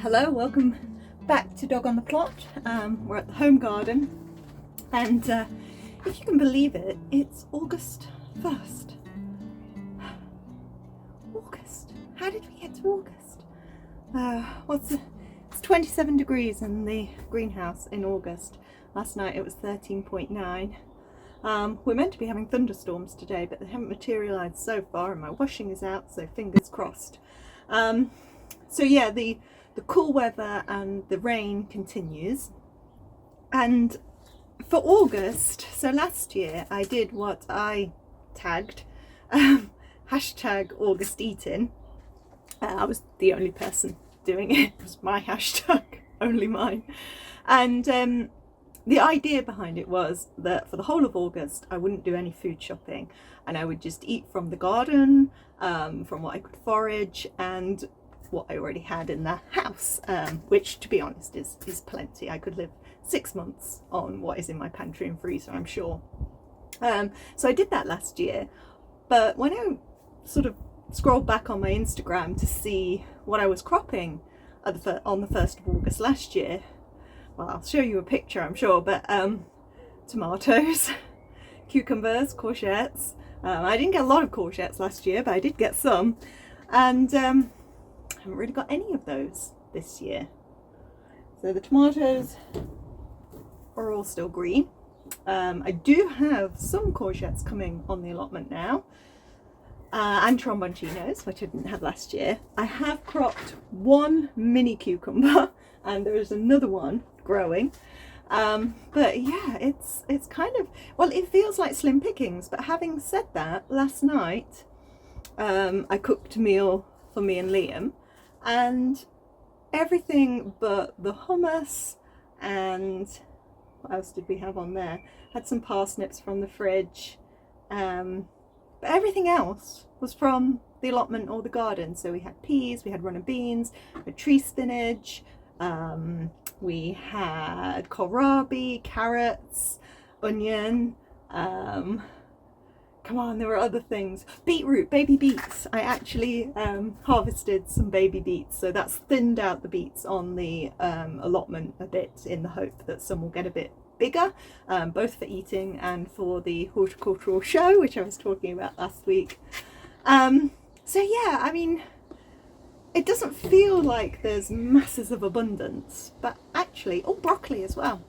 Hello, welcome back to Dog on the Plot. We're at the home garden, and if you can believe it, it's August 1st. August. How did we get to August? It's 27 degrees in the greenhouse in August. Last night it was 13.9. We're meant to be having thunderstorms today, but they haven't materialised so far, and my washing is out, so fingers crossed. So yeah, the cool weather and the rain continues. And for August, so last year I did what I tagged hashtag August eating. I was the only person doing it. It was my hashtag, only mine. And the idea behind it was that for the whole of August I wouldn't do any food shopping, and I would just eat from the garden, from what I could forage and what I already had in the house, which to be honest is plenty. I could live 6 months on what is in my pantry and freezer, I'm sure. So I did that last year, but when I sort of scrolled back on my Instagram to see what I was cropping on the 1st of August last year, well, I'll show you a picture I'm sure, but tomatoes, cucumbers, courgettes. I didn't get a lot of courgettes last year, but I did get some, and I haven't really got any of those this year. So the tomatoes are all still green. I do have some courgettes coming on the allotment now, and tromboncinos, which I didn't have last year. I have cropped one mini cucumber, and there is another one growing. But yeah, it's kind of, well, it feels like slim pickings. But having said that, last night I cooked a meal for me and Liam, and everything but the hummus and what else did we have on there? Had some parsnips from the fridge, but everything else was from the allotment or the garden. So we had peas, we had runner beans, we had tree spinach, we had kohlrabi, carrots, onion, come on, there were other things. Beetroot, baby beets. I actually harvested some baby beets, so that's thinned out the beets on the allotment a bit in the hope that some will get a bit bigger, both for eating and for the horticultural show, which I was talking about last week. So yeah, I mean, it doesn't feel like there's masses of abundance, but actually, oh, broccoli as well.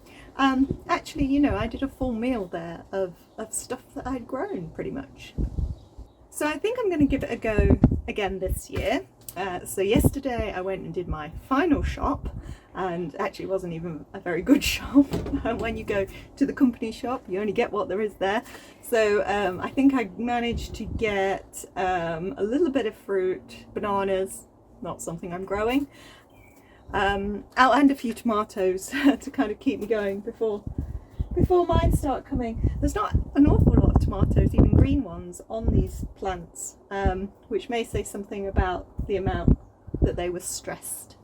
Actually, you know, I did a full meal there of stuff that I'd grown pretty much. So I think I'm going to give it a go again this year. So yesterday I went and did my final shop, and actually it wasn't even a very good shop. When you go to the company shop, you only get what there is there. So I think I managed to get a little bit of fruit, bananas, not something I'm growing, and a few tomatoes to kind of keep me going before mine start coming. There's not an awful lot of tomatoes, even green ones, on these plants, which may say something about the amount that they were stressed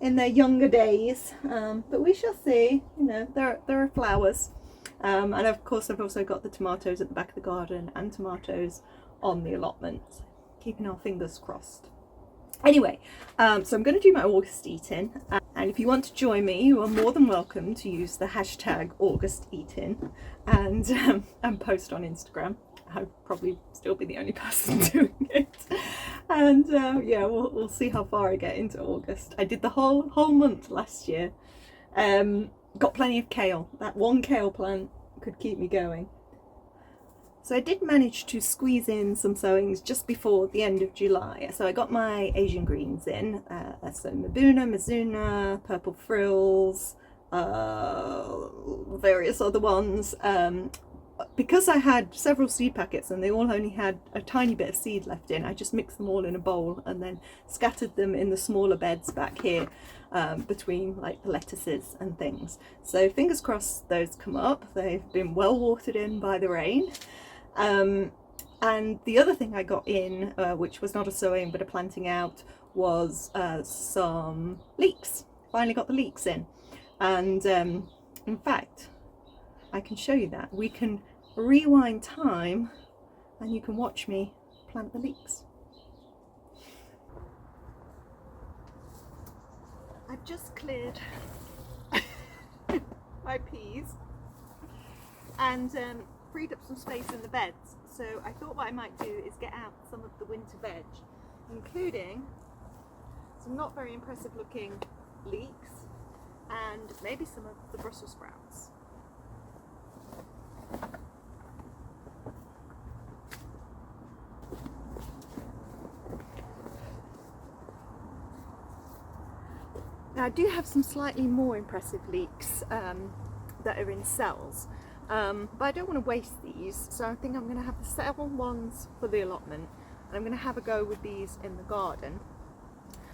in their younger days, but we shall see. You know, there are flowers, and of course I've also got the tomatoes at the back of the garden and tomatoes on the allotment, keeping our fingers crossed. Anyway, so I'm going to do my August eating, and if you want to join me, you are more than welcome to use the hashtag August eating and post on Instagram. I'll probably still be the only person doing it, and yeah, we'll see how far I get into August. I did the whole month last year. Got plenty of kale. That one kale plant could keep me going. So I did manage to squeeze in some sowings just before the end of July. So I got my Asian greens in, so Mizuna, purple frills, various other ones. Because I had several seed packets and they all only had a tiny bit of seed left in, I just mixed them all in a bowl and then scattered them in the smaller beds back here, between like the lettuces and things. So fingers crossed those come up. They've been well watered in by the rain. And the other thing I got in, which was not a sowing but a planting out, was some leeks. Finally got the leeks in, and in fact I can show you that. We can rewind time and you can watch me plant the leeks. I've just cleared my peas and freed up some space in the beds. So I thought what I might do is get out some of the winter veg, including some not very impressive looking leeks and maybe some of the Brussels sprouts. Now I do have some slightly more impressive leeks that are in cells, but I don't want to waste these, so I think I'm going to have the cell ones for the allotment, and I'm going to have a go with these in the garden.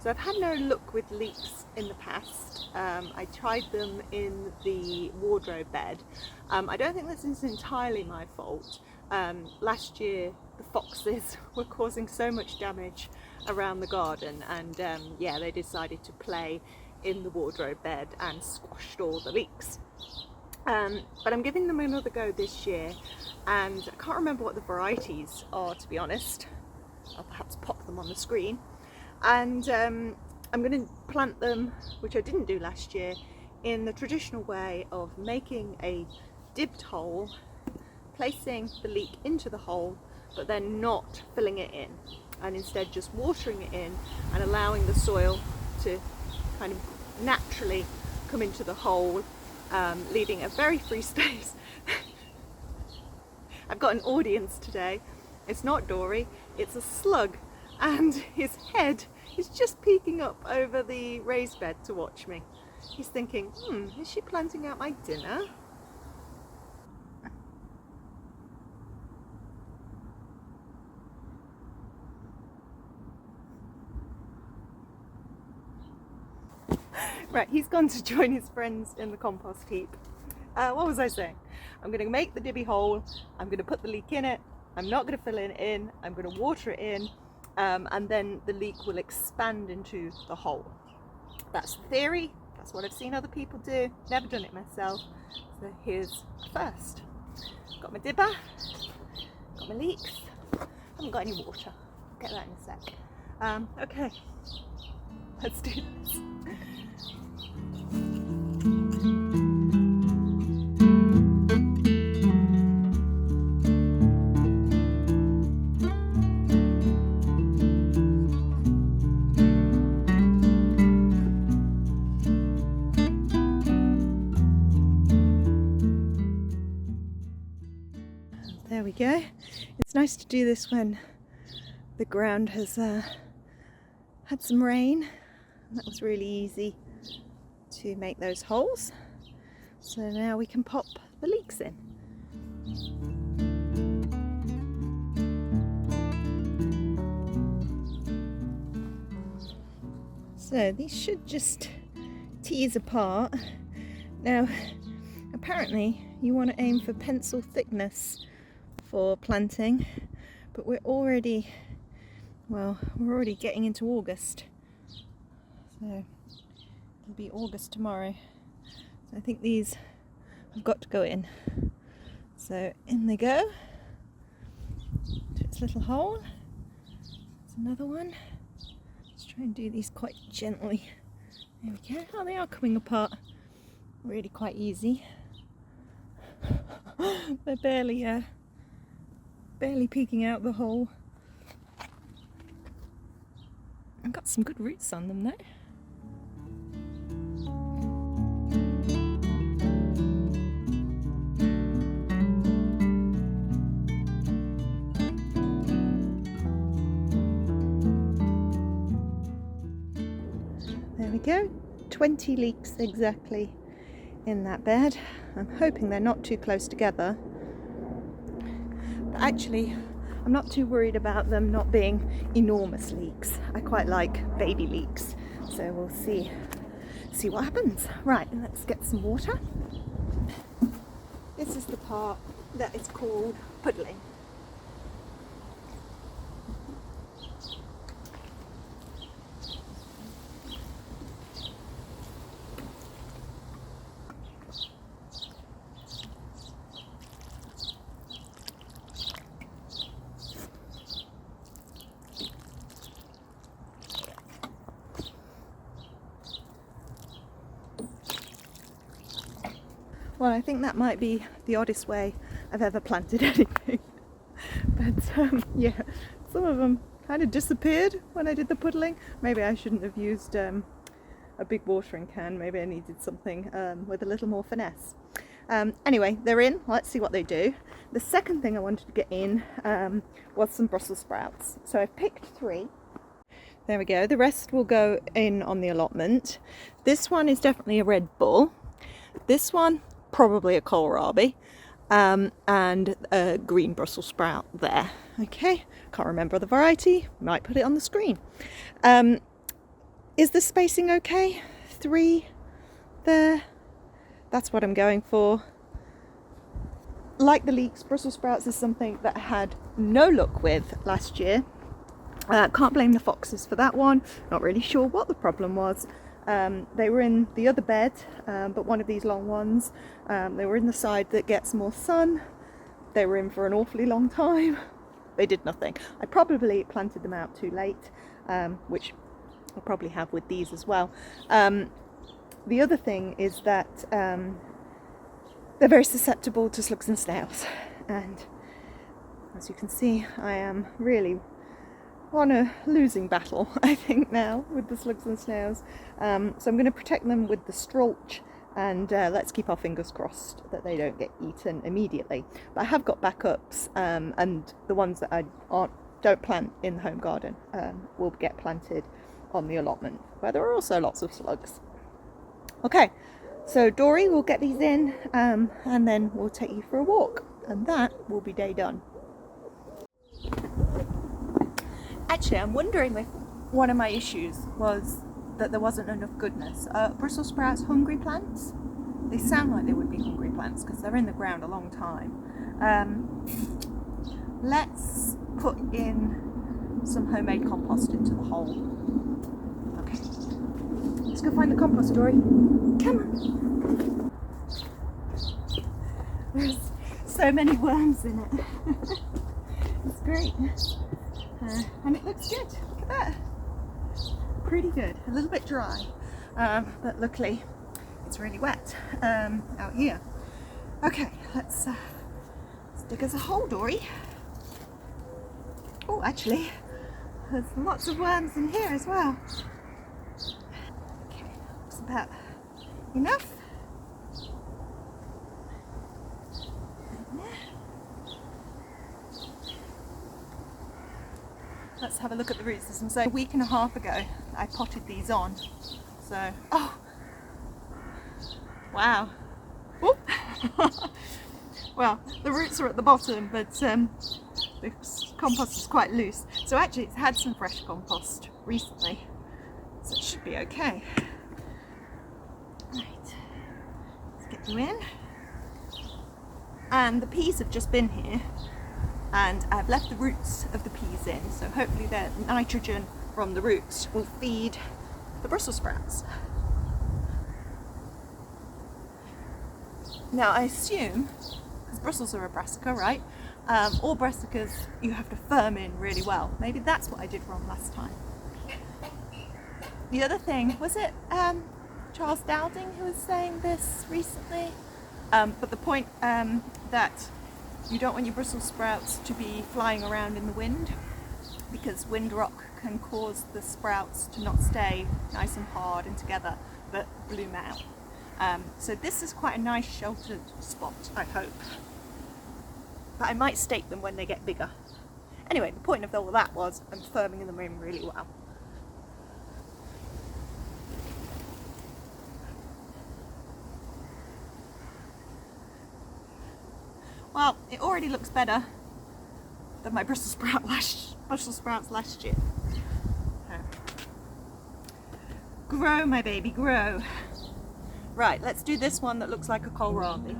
So I've had no luck with leeks in the past. I tried them in the wardrobe bed. I don't think this is entirely my fault. Last year the foxes were causing so much damage around the garden, and yeah, they decided to play in the wardrobe bed and squashed all the leeks. But I'm giving them another go this year, and I can't remember what the varieties are, to be honest. I'll perhaps pop them on the screen. And I'm going to plant them, which I didn't do last year, in the traditional way of making a dibbed hole, placing the leek into the hole, but then not filling it in, and instead just watering it in and allowing the soil to kind of naturally come into the hole, leaving a very free space. I've got an audience today. It's not Dory, it's a slug, and his head is just peeking up over the raised bed to watch me. He's thinking, is she planting out my dinner? Right, he's gone to join his friends in the compost heap. What was I saying? I'm going to make the dibby hole, I'm going to put the leek in it, I'm not going to fill it in, I'm going to water it in, and then the leek will expand into the hole. That's the theory, that's what I've seen other people do, never done it myself, so here's a first. Got my dibber, got my leeks, haven't got any water, get that in a sec. Okay, let's do this. There we go. It's nice to do this when the ground has had some rain. That was really easy to make those holes. So now we can pop the leeks in. So these should just tease apart. Now, apparently you want to aim for pencil thickness for planting, but we're already getting into August, so it'll be August tomorrow, so I think these have got to go in. So in they go to its little hole. There's another one. Let's try and do these quite gently. There we go. Oh, they are coming apart really quite easy. They're barely peeking out the hole. I've got some good roots on them though. There we go, 20 leeks exactly in that bed. I'm hoping they're not too close together. But actually, I'm not too worried about them not being enormous leeks. I quite like baby leeks, so we'll see what happens. Right, let's get some water. This is the part that is called puddling. Well, I think that might be the oddest way I've ever planted anything. But yeah, some of them kind of disappeared when I did the puddling. Maybe I shouldn't have used a big watering can. Maybe I needed something with a little more finesse. Anyway, they're in. Let's see what they do. The second thing I wanted to get in was some Brussels sprouts. So I've picked 3. There we go. The rest will go in on the allotment. This one is definitely a Red Bull. This one, probably a kohlrabi. And a green Brussels sprout there. Okay, can't remember the variety. Might put it on the screen. Is the spacing okay? 3 there. That's what I'm going for. Like the Leeks, Brussels sprouts is something that I had no luck with last year. Can't blame the foxes for that one. Not really sure what the problem was. They were in the other bed, but one of these long ones. They were in the side that gets more sun. They were in for an awfully long time. They did nothing. I probably planted them out too late, which I'll probably have with these as well. The other thing is that they're very susceptible to slugs and snails, and as you can see, I am really on a losing battle, I think, now with the slugs and snails. So I'm going to protect them with the Strulch, and let's keep our fingers crossed that they don't get eaten immediately. But I have got backups, and the ones that I don't plant in the home garden will get planted on the allotment, where there are also lots of slugs. Okay, so Dory will get these in, and then we'll take you for a walk, and that will be day done. Actually, I'm wondering if one of my issues was that there wasn't enough goodness. Brussels sprouts, hungry plants? They sound like they would be hungry plants because they're in the ground a long time. Let's put in some homemade compost into the hole. Okay, let's go find the compost, Dory. Come on. There's so many worms in it. It's great. And it looks good. Look at that. Pretty good. A little bit dry, but luckily it's really wet out here. Okay, let's dig us a hole, Dory. Oh, actually, there's lots of worms in here as well. Okay, looks about enough. Let's have a look at the root system. So a week and a half ago, I potted these on. So, oh, wow. Well, the roots are at the bottom, but the compost is quite loose. So actually, it's had some fresh compost recently, so it should be okay. Right, let's get you in. And the peas have just been here, and I've left the roots of the peas in, so hopefully the nitrogen from the roots will feed the Brussels sprouts. Now I assume, because Brussels are a brassica, right? All brassicas you have to firm in really well. Maybe that's what I did wrong last time. The other thing, was it Charles Dowding who was saying this recently? But the point that you don't want your Brussels sprouts to be flying around in the wind, because wind rock can cause the sprouts to not stay nice and hard and together, but bloom out. So this is quite a nice sheltered spot, I hope. But I might stake them when they get bigger. Anyway, the point of all of that was I'm firming them in really well. Well, it already looks better than my Brussels sprouts last year. So, grow, my baby, grow. Right, let's do this one that looks like a kohlrabi.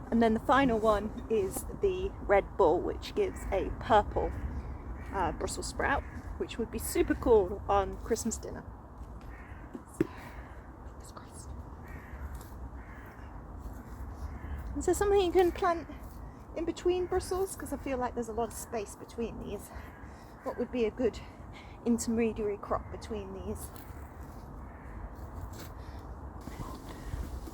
And then the final one is the Red Bull, which gives a purple Brussels sprout, which would be super cool on Christmas dinner. Is there something you can plant in between Brussels? Because I feel like there's a lot of space between these. What would be a good intermediary crop between these?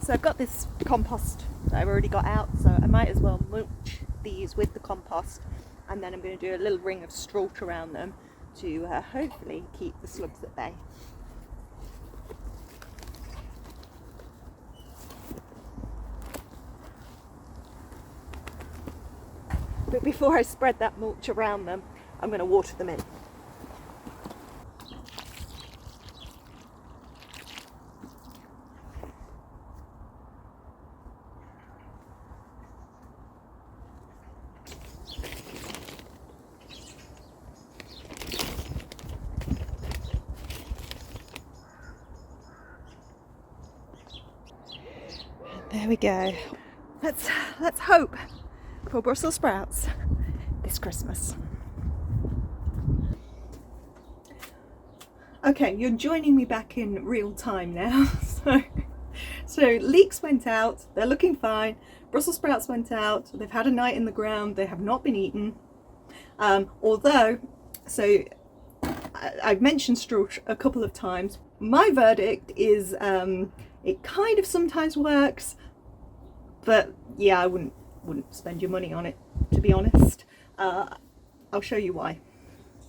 So I've got this compost that I've already got out, so I might as well mulch these with the compost, and then I'm going to do a little ring of Strulch around them to hopefully keep the slugs at bay. But before I spread that mulch around them, I'm going to water them in. There we go. Let's hope for Brussels sprouts this Christmas. Okay, you're joining me back in real time now. So leeks went out, they're looking fine. Brussels sprouts went out, they've had a night in the ground, they have not been eaten. Although, so I've mentioned Strulch a couple of times. My verdict is it kind of sometimes works, but yeah, I wouldn't spend your money on it, to be honest. I'll show you why.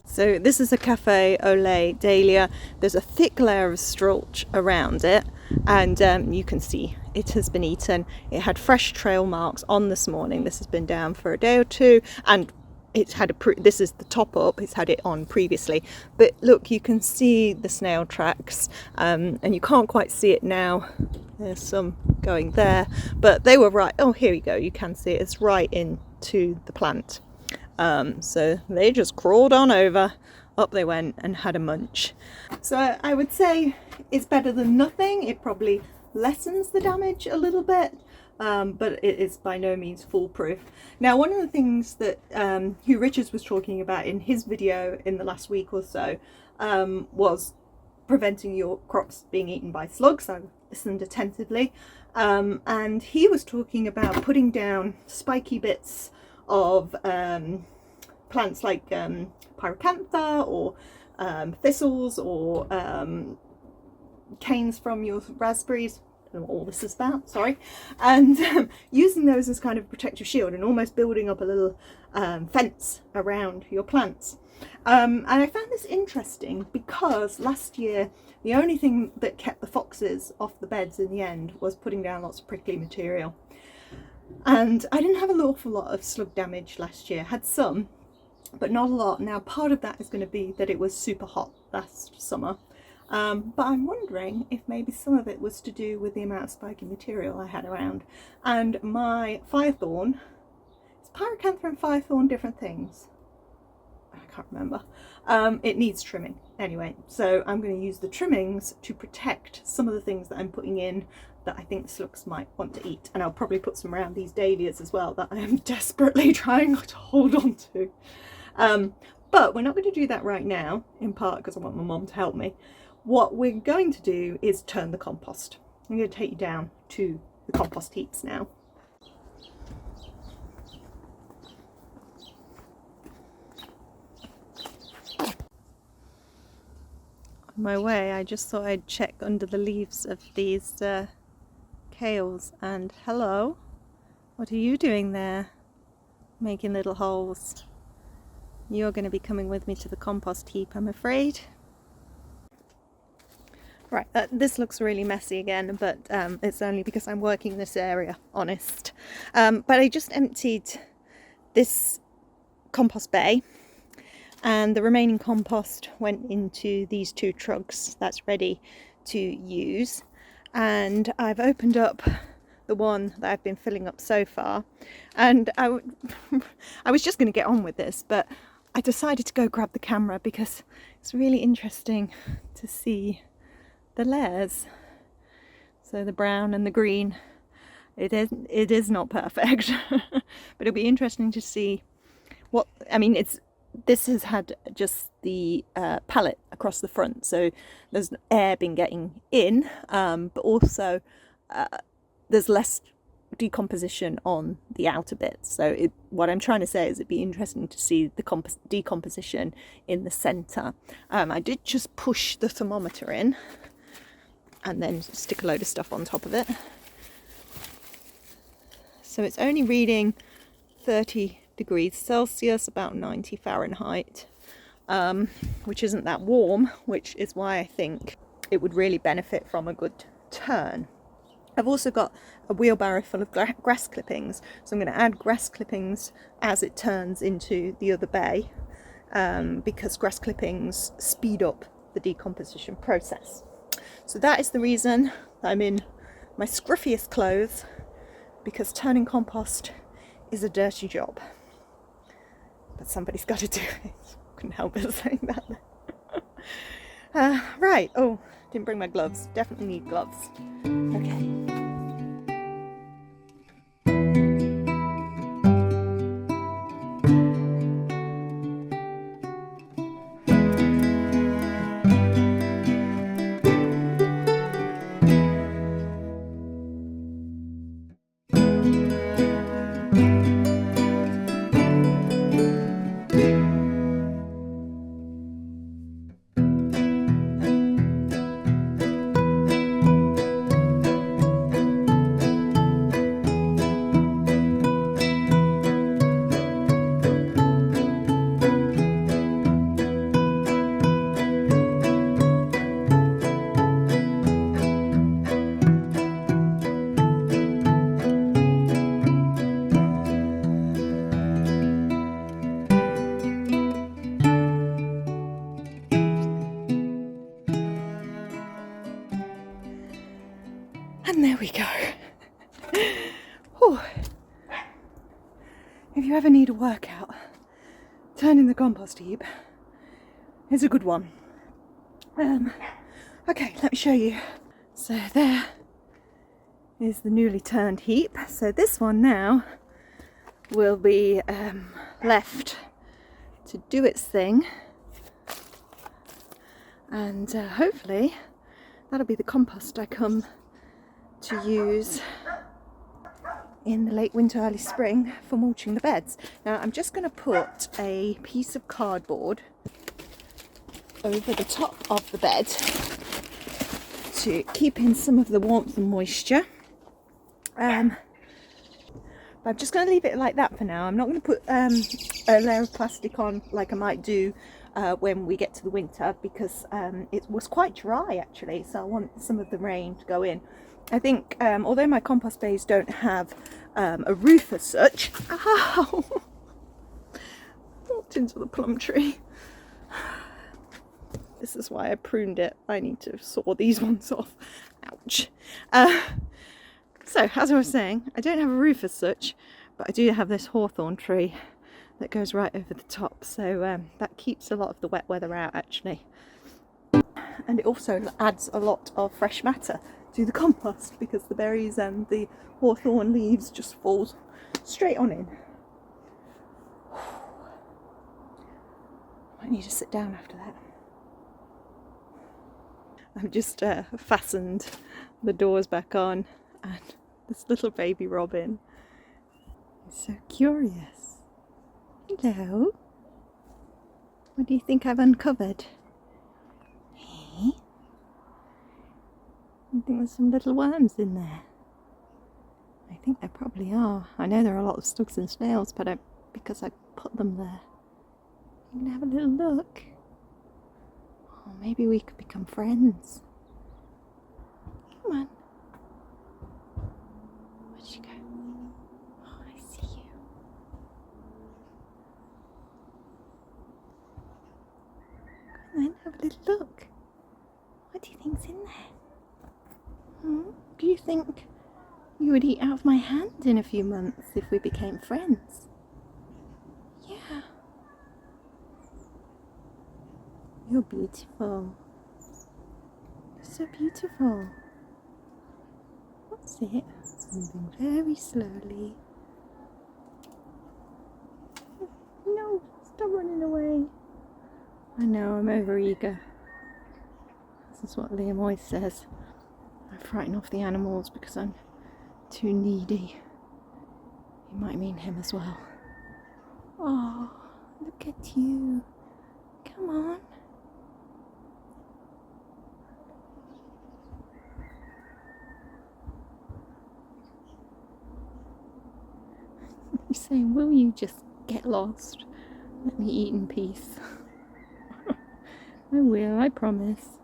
So this is a cafe au lait dahlia. There's a thick layer of Strulch around it, and you can see it has been eaten. It had fresh trail marks on this morning. This has been down for a day or two, and it's had this is the top up, it's had it on previously, but look, you can see the snail tracks, and you can't quite see it now. There's some going there, but they were right. Oh, here you go, you can see it. It's right into the plant. So they just crawled on over, up they went and had a munch. So I would say it's better than nothing. It probably lessens the damage a little bit, but it is by no means foolproof. Now, one of the things that Hugh Richards was talking about in his video in the last week or so was preventing your crops being eaten by slugs. I listened attentively, and he was talking about putting down spiky bits of plants like pyracantha or thistles or canes from your raspberries. I don't know what all this is about, sorry, and using those as kind of protective shield and almost building up a little fence around your plants. And I found this interesting because last year the only thing that kept the foxes off the beds in the end was putting down lots of prickly material. And I didn't have an awful lot of slug damage last year. Had some, but not a lot. Now, part of that is going to be that it was super hot last summer. But I'm wondering if maybe some of it was to do with the amount of spiky material I had around. And my firethorn, is pyracantha and firethorn different things? I can't remember. It needs trimming anyway, so I'm going to use the trimmings to protect some of the things that I'm putting in that I think slugs might want to eat, and I'll probably put some around these dahlias as well that I am desperately trying to hold on to. But we're not going to do that right now, in part because I want my mum to help me. What we're going to do is turn the compost. I'm going to take you down to the compost heaps now. On my way, I just thought I'd check under the leaves of these kales, and hello, what are you doing there? Making little holes. You're going to be coming with me to the compost heap, I'm afraid. Right, this looks really messy again, but it's only because I'm working in this area, honest. But I just emptied this compost bay, and the remaining compost went into these 2 trucks that's ready to use. And I've opened up the one that I've been filling up so far, and I was just going to get on with this, but I decided to go grab the camera because it's really interesting to see the layers. So the brown and the green, it is not perfect, but it'll be interesting to see what, I mean, it's this has had just the pallet across the front, so there's air been getting in, but also there's less decomposition on the outer bits. So what I'm trying to say is it'd be interesting to see the decomposition in the centre. I did just push the thermometer in and then stick a load of stuff on top of it. So it's only reading 30 degrees Celsius, about 90 Fahrenheit, which isn't that warm, which is why I think it would really benefit from a good turn. I've also got a wheelbarrow full of grass clippings, so I'm going to add grass clippings as it turns into the other bay, because grass clippings speed up the decomposition process. So that is the reason I'm in my scruffiest clothes, because turning compost is a dirty job. But somebody's got to do it. Couldn't help but saying that. Right, oh, didn't bring my gloves. Definitely need gloves. Okay. And there we go. Whew. If you ever need a workout, turning the compost heap is a good one. Okay, let me show you. So there is the newly turned heap. So this one now will be left to do its thing, and hopefully that'll be the compost I come to use in the late winter, early spring for mulching the beds. Now I'm just going to put a piece of cardboard over the top of the bed to keep in some of the warmth and moisture. But I'm just going to leave it like that for now. I'm not going to put a layer of plastic on like I might do when we get to the winter, because it was quite dry actually, so I want some of the rain to go in. I think although my compost bays don't have a roof as such, ow! Walked into the plum tree. This is why I pruned it. I need to saw these ones off. Ouch. So as I was saying, I don't have a roof as such, but I do have this hawthorn tree that goes right over the top, so that keeps a lot of the wet weather out actually. And it also adds a lot of fresh matter to the compost, because the berries and the hawthorn leaves just fall straight on in. I need to sit down after that. I've just fastened the doors back on, and this little baby robin is so curious. Hello. What do you think I've uncovered? Hey? I think there's some little worms in there. I think there probably are. I know there are a lot of slugs and snails, but because I put them there. I'm gonna have a little look. Oh, maybe we could become friends. Come on. Where'd she go? Oh, I see you. Come on, have a little look. What do you think's in there? Do you think you would eat out of my hand in a few months if we became friends? Yeah. You're beautiful. You're so beautiful. What's it? Moving very slowly. No, Stop running away. I know, I'm overeager. This is what Liam always says. I frighten off the animals because I'm too needy. He might mean him as well. Oh, look at you. Come on. You're saying, will you just get lost? Let me eat in peace. I will, I promise.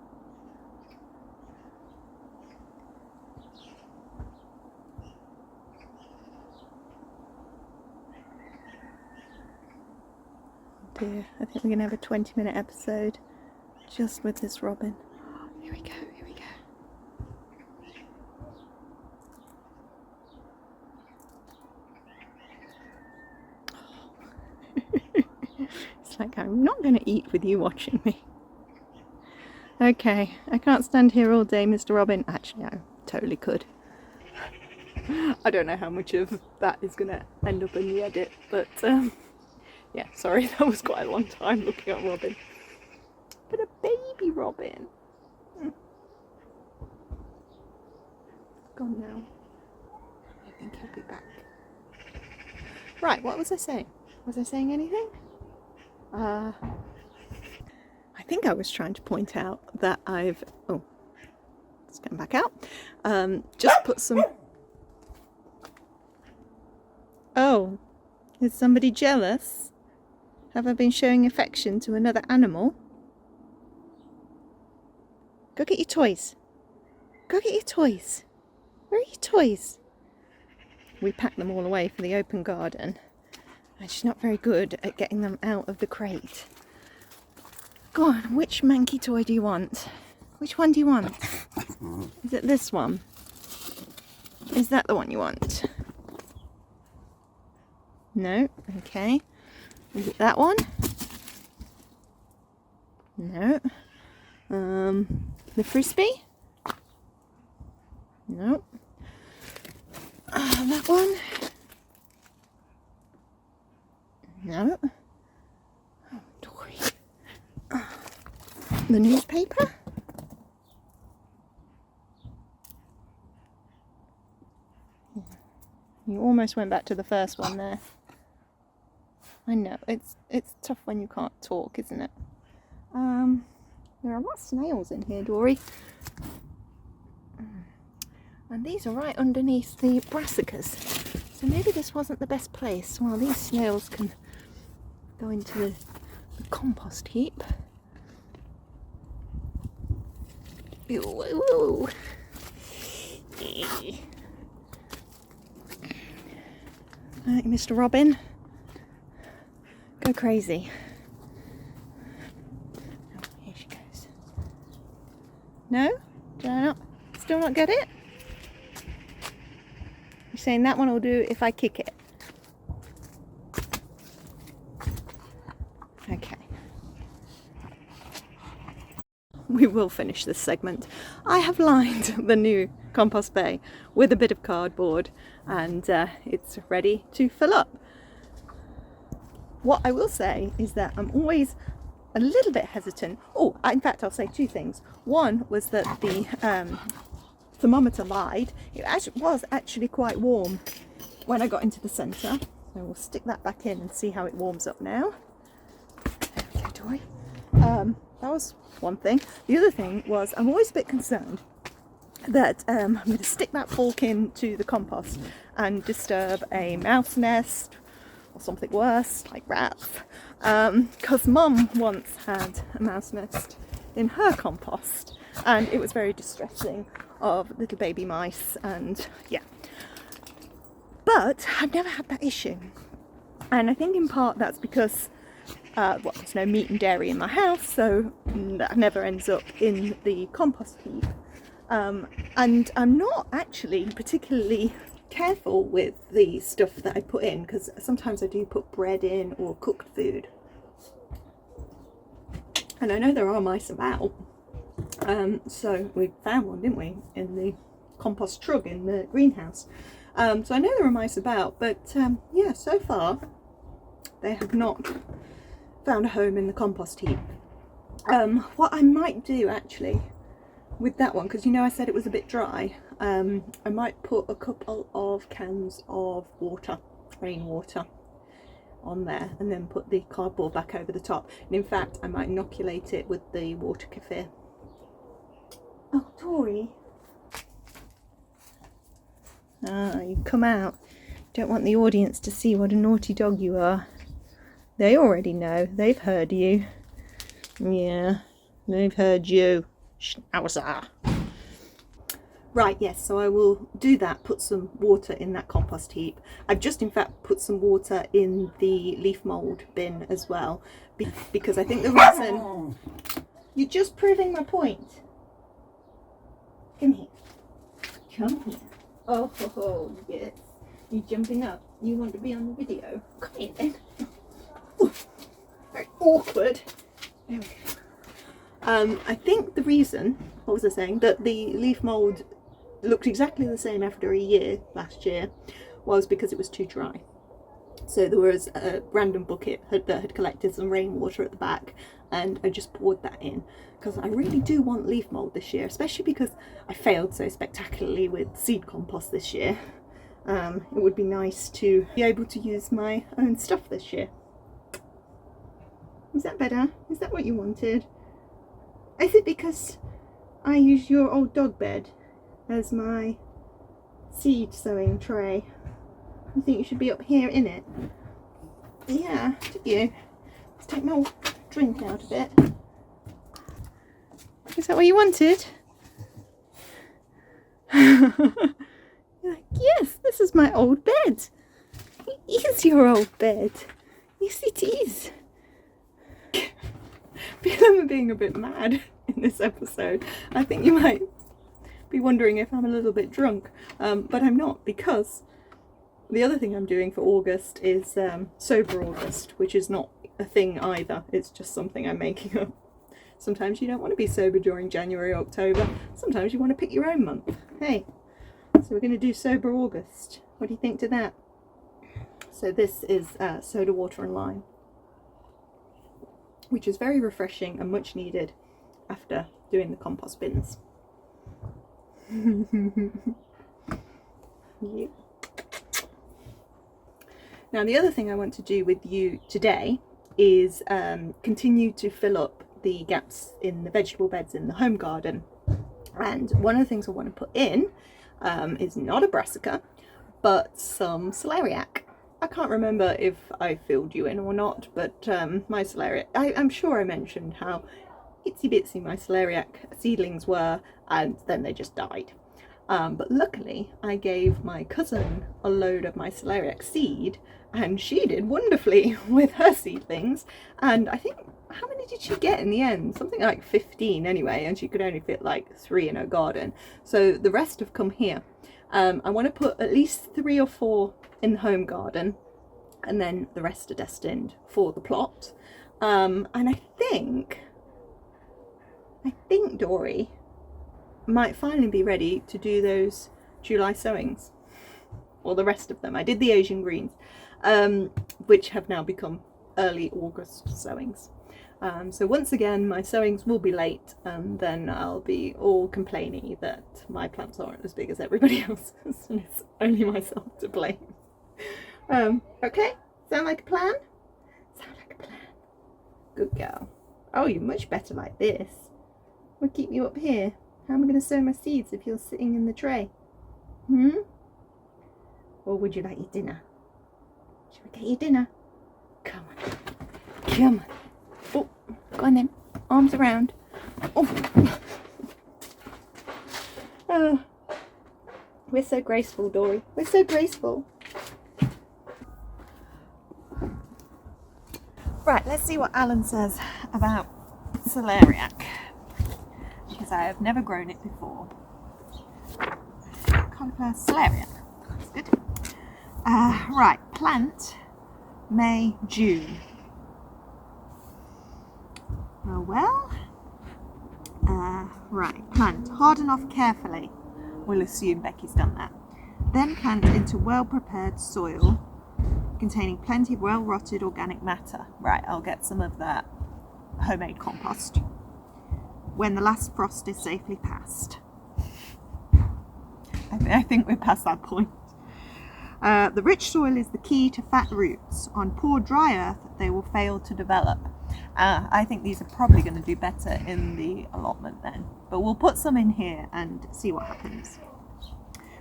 Oh dear, I think we're going to have a 20-minute episode just with this robin. Here we go, here we go. It's like, I'm not going to eat with you watching me. Okay, I can't stand here all day, Mr. Robin. Actually, I totally could. I don't know how much of that is going to end up in the edit, but yeah, sorry, that was quite a long time looking at Robin. But a baby Robin. Gone now. I think he'll be back. Right, what was I saying? Was I saying anything? I think I was trying to point out that I've... Oh, let's get him back out. Just put some... Oh, is somebody jealous? Have I been showing affection to another animal? Go get your toys. Go get your toys. Where are your toys? We packed them all away for the open garden. And she's not very good at getting them out of the crate. Go on, which manky toy do you want? Which one do you want? Is it this one? Is that the one you want? No? Okay. Is it that one? No. The frisbee? No. That one? No. Oh, Dory. The newspaper? You almost went back to the first one there. I know, it's tough when you can't talk, isn't it? There are a lot of snails in here, Dory. And these are right underneath the brassicas. So maybe this wasn't the best place. Well, these snails can go into the compost heap. Ew, woo. Right, Mr. Robin, go crazy. Oh, here she goes. No? Did I not? Still not get it? You're saying that one will do if I kick it? Okay. We will finish this segment. I have lined the new compost bay with a bit of cardboard and it's ready to fill up. What I will say is that I'm always a little bit hesitant. Oh, in fact, I'll say two things. One was that the thermometer lied. It was actually quite warm when I got into the centre. So we'll stick that back in and see how it warms up now. There we go, Dory. That was one thing. The other thing was I'm always a bit concerned that I'm going to stick that fork into the compost and disturb a mouse nest or something worse like rats, because Mum once had a mouse nest in her compost and it was very distressing of little baby mice, and yeah, but I've never had that issue, and I think in part that's because well, there's no meat and dairy in my house, so that never ends up in the compost heap. And I'm not actually particularly careful with the stuff that I put in, because sometimes I do put bread in or cooked food. And I know there are mice about. So we found one, didn't we, in the compost trug in the greenhouse. So I know there are mice about, but yeah, so far they have not found a home in the compost heap. What I might do actually with that one, because you know I said it was a bit dry, I might put a couple of cans of water, rainwater, on there and then put the cardboard back over the top. And in fact, I might inoculate it with the water kefir. Oh, Tori. Ah, you come out. Don't want the audience to see what a naughty dog you are. They already know. They've heard you. Yeah, they've heard you. Schnauzer. Right, yes, so I will do that, put some water in that compost heap. I've just in fact put some water in the leaf mould bin as well, because I think the reason... You're just proving my point. Come here. Come here. Oh, yes. You're jumping up. You want to be on the video. Come here then. Ooh, very awkward. There we go. I think the reason, what was I saying, that the leaf mould looked exactly the same after a year last year was because it was too dry. So there was a random bucket that had collected some rainwater at the back, and I just poured that in because I really do want leaf mould this year, especially because I failed so spectacularly with seed compost this year. It would be nice to be able to use my own stuff this year. Is that better? Is that what you wanted? Is it because I used your old dog bed as my seed sowing tray? You think you should be up here in it? Yeah, did you? Let's take my drink out of it. Is that what you wanted? You're like, yes, this is my old bed. It is your old bed. Yes, it is. I feel I'm being a bit mad in this episode. I think you might be wondering if I'm a little bit drunk, but I'm not, because the other thing I'm doing for August is Sober August, which is not a thing either. It's just something I'm making up. Sometimes you don't want to be sober during January or October. Sometimes you want to pick your own month. Hey, so we're going to do Sober August. What do you think to that? So this is soda water and lime, which is very refreshing and much needed after doing the compost bins. Yeah. Now the other thing I want to do with you today is continue to fill up the gaps in the vegetable beds in the home garden. And one of the things I want to put in is not a brassica, but some celeriac. I can't remember if I filled you in or not, but my celeriac, I'm sure I mentioned how itsy bitsy my celeriac seedlings were, and then they just died. But luckily I gave my cousin a load of my celeriac seed, and she did wonderfully with her seedlings. And I think, how many did she get in the end? Something like 15 anyway, and she could only fit like 3 in her garden. So the rest have come here. I want to put at least 3 or 4 in the home garden, and then the rest are destined for the plot. And I think Dory might finally be ready to do those July sowings, or the rest of them. I did the Asian greens, which have now become early August sowings. So once again my sowings will be late, and then I'll be all complaining that my plants aren't as big as everybody else's, and it's only myself to blame. Okay, sound like a plan? Sound like a plan. Good girl. Oh, you're much better like this. We'll keep you up here. How am I going to sow my seeds if you're sitting in the tray? Or would you like your dinner? Shall we get your dinner? Come on. Come on. Oh, go on then. Arms around. Oh. Oh. We're so graceful, Dory. We're so graceful. Right, let's see what Alan says about celeriac, because I have never grown it before. Cauliflower celeriac. That's good. Right, plant May, June. Right, plant, harden off carefully. We'll assume Becky's done that. Then plant into well-prepared soil containing plenty of well-rotted organic matter. Right, I'll get some of that homemade compost when the last frost is safely past. I think we're past that point. The rich soil is the key to fat roots. On poor dry earth, they will fail to develop. I think these are probably going to do better in the allotment then, but we'll put some in here and see what happens.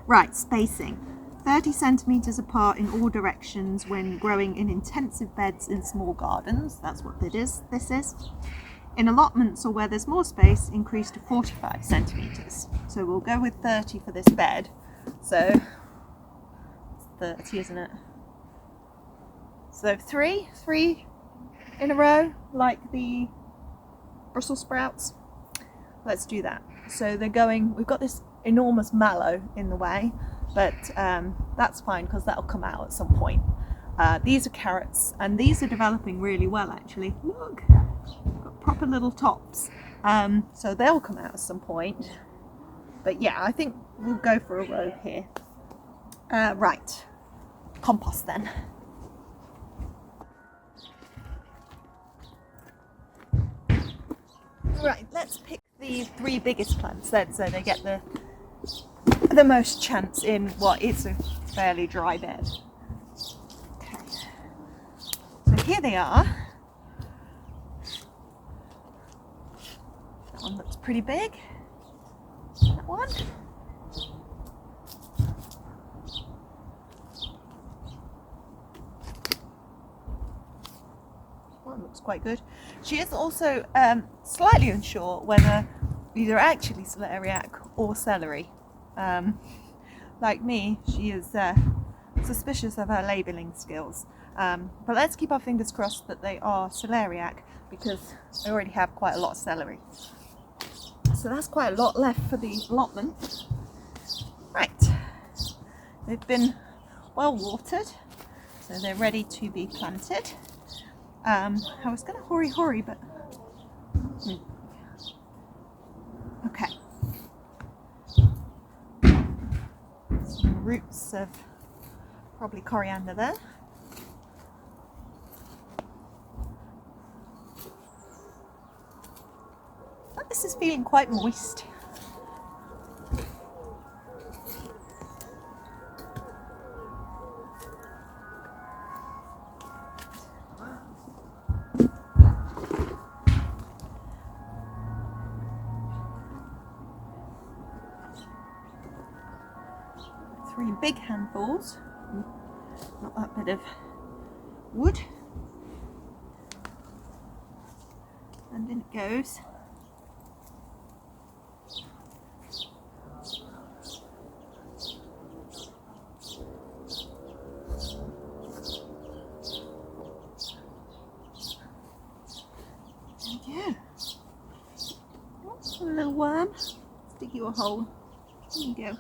Right, spacing. 30 centimetres apart in all directions when growing in intensive beds in small gardens. That's what this is. In allotments or where there's more space, increase to 45 centimetres. So we'll go with 30 for this bed. So it's 30, isn't it? So three in a row, like the Brussels sprouts. Let's do that. So they're going, we've got this enormous mallow in the way, but that's fine because that'll come out at some point. These are carrots, and these are developing really well actually. Look, got proper little tops. So they'll come out at some point. But yeah, I think we'll go for a row here. Right, compost then. Right, let's pick the 3 biggest plants then, so they get the most chance in what is a fairly dry bed. Okay, so here they are. That one looks pretty big. That one. One looks quite good. She is also slightly unsure whether these are actually celeriac or celery. Like me, she is suspicious of her labelling skills. But let's keep our fingers crossed that they are celeriac, because I already have quite a lot of celery. So that's quite a lot left for the allotment. Right, they've been well watered, so they're ready to be planted. I was going to hurry, but okay. Some roots of probably coriander there. But this is feeling quite moist. Three big handfuls, not that bit of wood, and in it goes. There we go. Oh, a little worm, stick you a hole. There you go.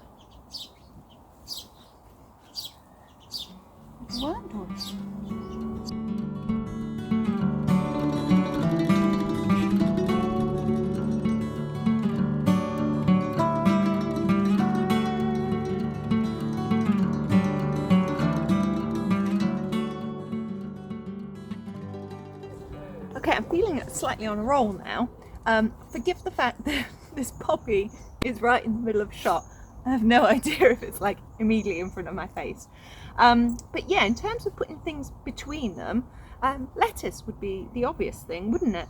Okay, I'm feeling slightly on a roll now. Forgive the fact that this poppy is right in the middle of shot. I have no idea if it's like immediately in front of my face. But yeah, in terms of putting things between them, lettuce would be the obvious thing, wouldn't it?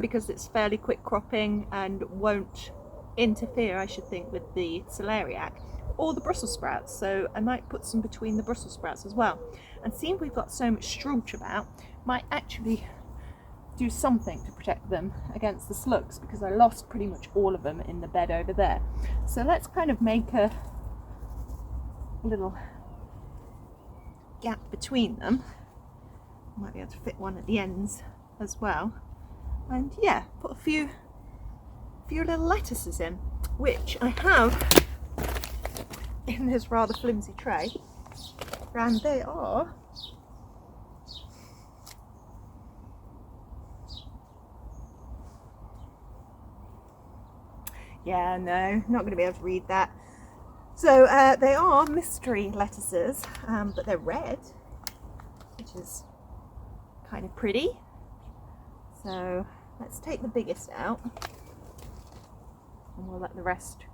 Because it's fairly quick cropping and won't interfere, I should think, with the celeriac or the Brussels sprouts. So I might put some between the Brussels sprouts as well. And seeing we've got so much Strulch about, might actually do something to protect them against the slugs, because I lost pretty much all of them in the bed over there. So let's kind of make a little gap between them. Might be able to fit one at the ends as well, and yeah, put a few little lettuces in, which I have in this rather flimsy tray, and they are no, not going to be able to read that. So they are mystery lettuces, but they're red. which is kind of pretty. So let's take the biggest out and we'll let the rest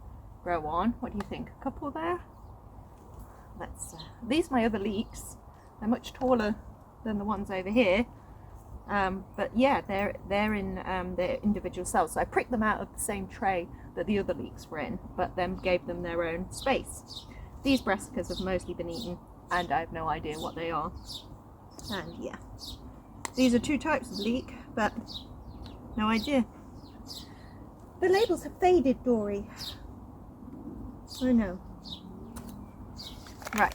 grow on. What do you think? A couple there? These are my other leeks. They're much taller than the ones over here. But yeah, they're in their individual cells. So I pricked them out of the same tray that the other leeks were in, but then gave them their own space. These brassicas have mostly been eaten, and I have no idea what they are. And yeah, these are two types of leek, but no idea. The labels have faded, Dory. Oh no. Right.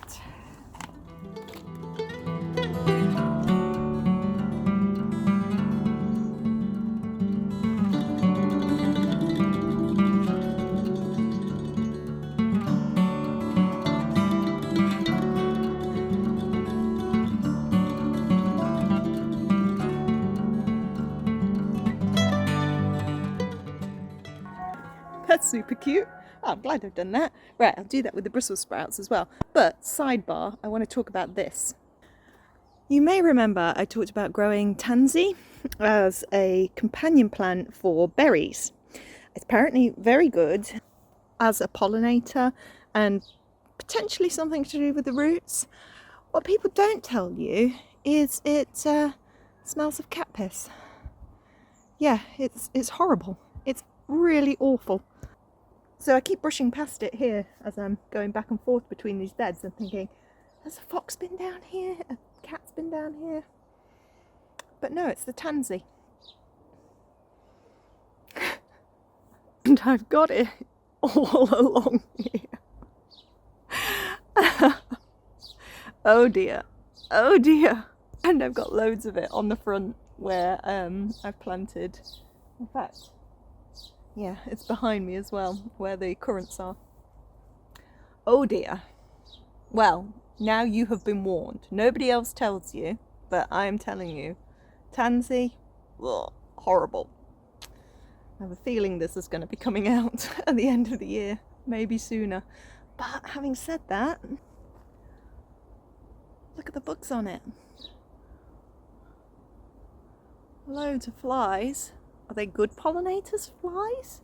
That's super cute. Oh, I'm glad I've done that. Right, I'll do that with the Brussels sprouts as well. But sidebar, I want to talk about this. You may remember I talked about growing tansy as a companion plant for berries. It's apparently very good as a pollinator and potentially something to do with the roots. What people don't tell you is it smells of cat piss. Yeah, it's horrible. It's really awful. So I keep brushing past it here as I'm going back and forth between these beds and thinking, has a fox been down here? A cat's been down here? But no, it's the tansy. And I've got it all along here. Oh dear. Oh dear. And I've got loads of it on the front where I've planted. In fact, yeah, it's behind me as well, where the currants are. Oh dear. Well, now you have been warned. Nobody else tells you, but I am telling you. Tansy, ugh, horrible. I have a feeling this is going to be coming out at the end of the year, maybe sooner. But having said that, look at the bugs on it. Loads of flies. Are they good pollinators, flies?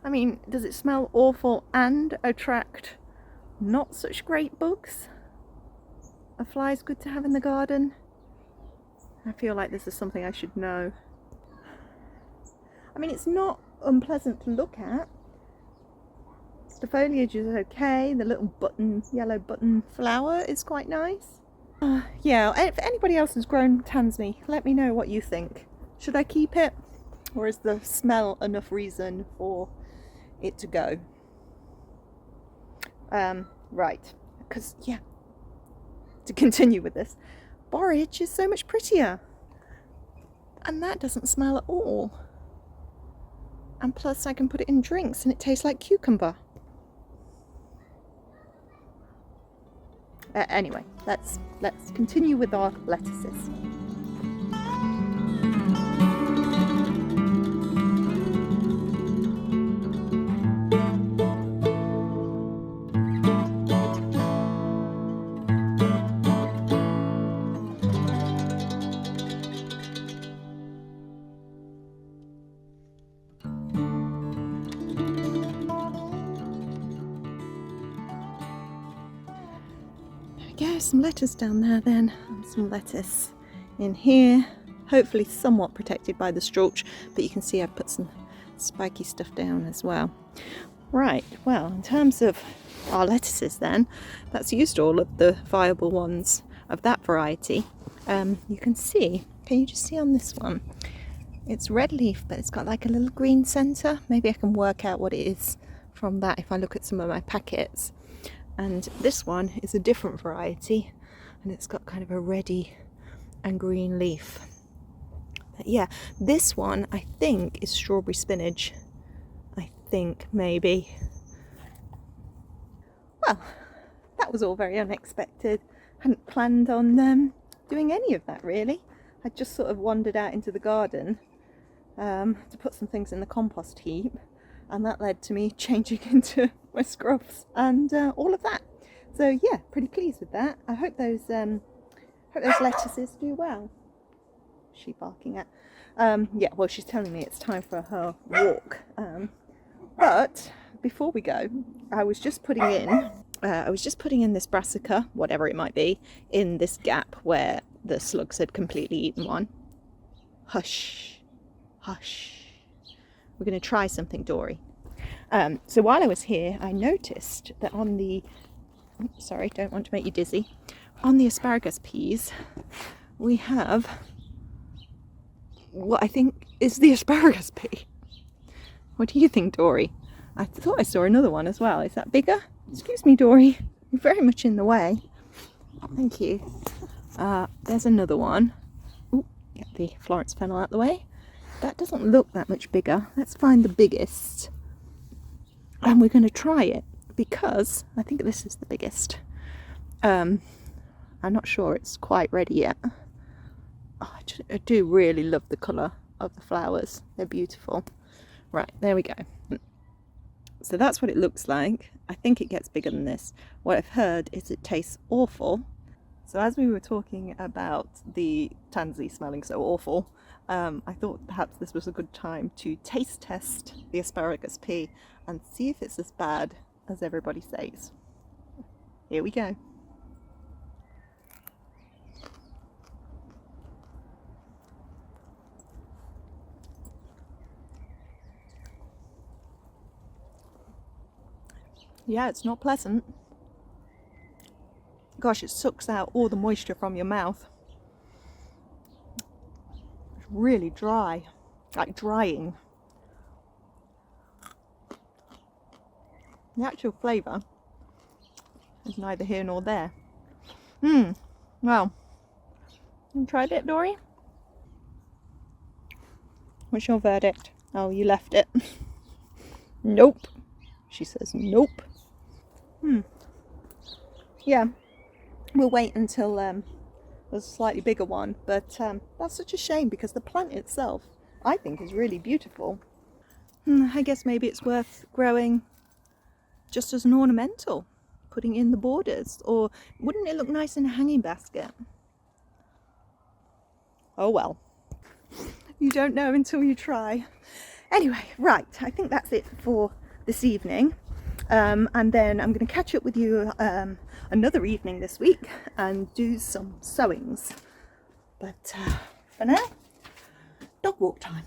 I mean, does it smell awful and attract not such great bugs? Are flies good to have in the garden? I feel like this is something I should know. I mean, it's not unpleasant to look at. The foliage is okay. The little yellow button flower is quite nice. Yeah, if anybody else has grown tansy, let me know what you think. Should I keep it? Or is the smell enough reason for it to go? Right, because yeah, to continue with this, borage is so much prettier. And that doesn't smell at all. And plus I can put it in drinks and it tastes like cucumber. Anyway, let's continue with our lettuces. Go, some lettuce down there then, and some lettuce in here, hopefully somewhat protected by the Strulch, but you can see I've put some spiky stuff down as well. Right, well, in terms of our lettuces then, that's used all of the viable ones of that variety. You can see, can you just see on this one, it's red leaf, but it's got like a little green centre. Maybe I can work out what it is from that if I look at some of my packets. And this one is a different variety and it's got kind of a reddy and green leaf. But yeah, this one I think is strawberry spinach. I think, maybe. Well, that was all very unexpected. Hadn't planned on doing any of that really. I just sort of wandered out into the garden to put some things in the compost heap. And that led to me changing into my scrubs and all of that. So yeah, pretty pleased with that. I hope those Hope those lettuces do well. What's she barking at? Yeah, well, she's telling me it's time for her walk. But before we go, I was just putting in this brassica, whatever it might be, in this gap where the slugs had completely eaten one. Hush, hush. We're going to try something, Dory. So while I was here, I noticed that on the, sorry, don't want to make you dizzy, on the asparagus peas, we have what I think is the asparagus pea. What do you think, Dory? I thought I saw another one as well. Is that bigger? Excuse me, Dory. You're very much in the way. Thank you. There's another one. Ooh, get the Florence fennel out the way. That doesn't look that much bigger. Let's find the biggest. And we're going to try it because I think this is the biggest. I'm not sure it's quite ready yet. Oh, I do really love the colour of the flowers. They're beautiful. Right, there we go. So that's what it looks like. I think it gets bigger than this. What I've heard is it tastes awful. So as we were talking about the tansy smelling so awful, I thought perhaps this was a good time to taste test the asparagus pea and see if it's as bad as everybody says. Here we go. Yeah, it's not pleasant. Gosh, it sucks out all the moisture from your mouth. It's really dry, like drying. The actual flavour is neither here nor there. Well, you tried it, Dory? What's your verdict? Oh, you left it. Nope. She says nope. Yeah, we'll wait until there's a slightly bigger one, but that's such a shame because the plant itself I think is really beautiful. I guess maybe it's worth growing just as an ornamental, putting in the borders, or wouldn't it look nice in a hanging basket? Oh well, you don't know until you try. Anyway, right, I think that's it for this evening. And then I'm going to catch up with you another evening this week and do some sewings. But for now, dog walk time.